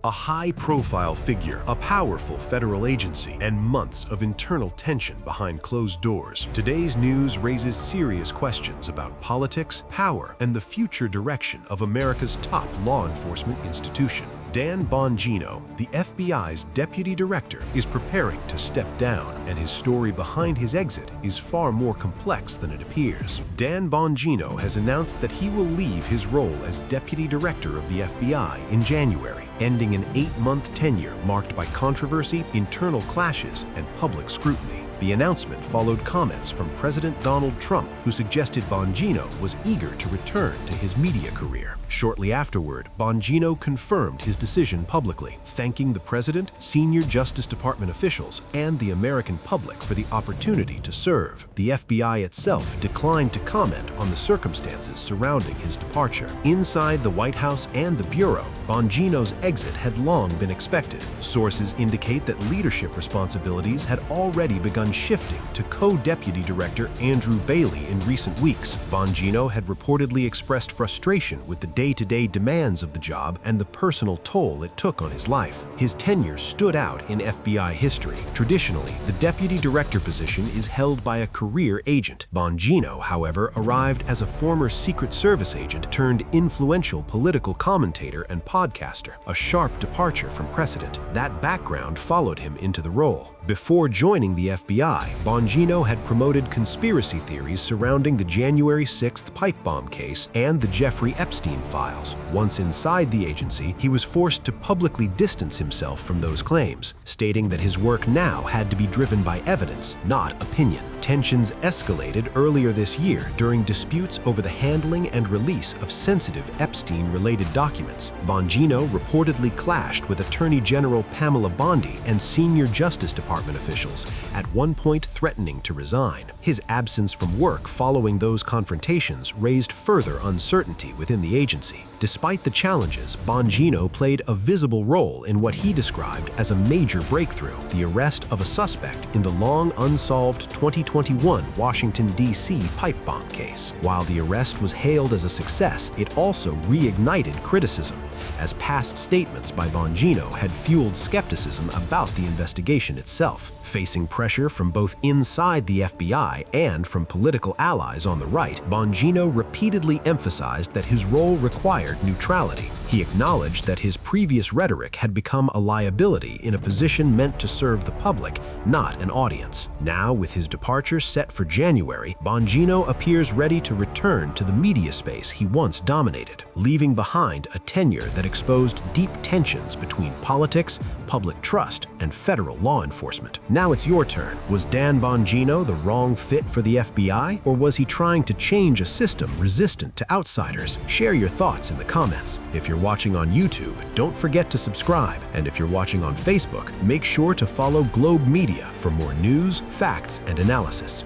A high-profile figure, a powerful federal agency, and months of internal tension behind closed doors. Today's news raises serious questions about politics, power, and the future direction of America's top law enforcement institution. Dan Bongino, the FBI's deputy director, is preparing to step down, and his story behind his exit is far more complex than it appears. Dan Bongino has announced that he will leave his role as deputy director of the FBI in January, ending an 8-month tenure marked by controversy, internal clashes, and public scrutiny. The announcement followed comments from President Donald Trump, who suggested Bongino was eager to return to his media career. Shortly afterward, Bongino confirmed his decision publicly, thanking the president, senior Justice Department officials, and the American public for the opportunity to serve. The FBI itself declined to comment on the circumstances surrounding his departure. Inside the White House and the Bureau, Bongino's exit had long been expected. Sources indicate that leadership responsibilities had already begun shifting to co-deputy director Andrew Bailey in recent weeks. Bongino had reportedly expressed frustration with the day-to-day demands of the job and the personal toll it took on his life. His tenure stood out in FBI history. Traditionally, the deputy director position is held by a career agent. Bongino, however, arrived as a former Secret Service agent turned influential political commentator and podcaster, a sharp departure from precedent. That background followed him into the role. Before joining the FBI, Bongino had promoted conspiracy theories surrounding the January 6th pipe bomb case and the Jeffrey Epstein files. Once inside the agency, he was forced to publicly distance himself from those claims, stating that his work now had to be driven by evidence, not opinion. Tensions escalated earlier this year during disputes over the handling and release of sensitive Epstein-related documents. Bongino reportedly clashed with Attorney General Pamela Bondi and senior Justice Department officials, at one point threatening to resign. His absence from work following those confrontations raised further uncertainty within the agency. Despite the challenges, Bongino played a visible role in what he described as a major breakthrough, the arrest of a suspect in the long unsolved 2021 Washington, D.C. pipe bomb case. While the arrest was hailed as a success, it also reignited criticism, as past statements by Bongino had fueled skepticism about the investigation itself. Facing pressure from both inside the FBI and from political allies on the right, Bongino repeatedly emphasized that his role required neutrality. He acknowledged that his previous rhetoric had become a liability in a position meant to serve the public, not an audience. Now, with his departure set for January, Bongino appears ready to return to the media space he once dominated, leaving behind a tenure that exposed deep tensions between politics, public trust, and federal law enforcement. Now it's your turn. Was Dan Bongino the wrong fit for the FBI, or was he trying to change a system resistant to outsiders? Share your thoughts in the comments. If you're watching on YouTube, don't forget to subscribe. And if you're watching on Facebook, make sure to follow Globe Media for more news, facts, and analysis.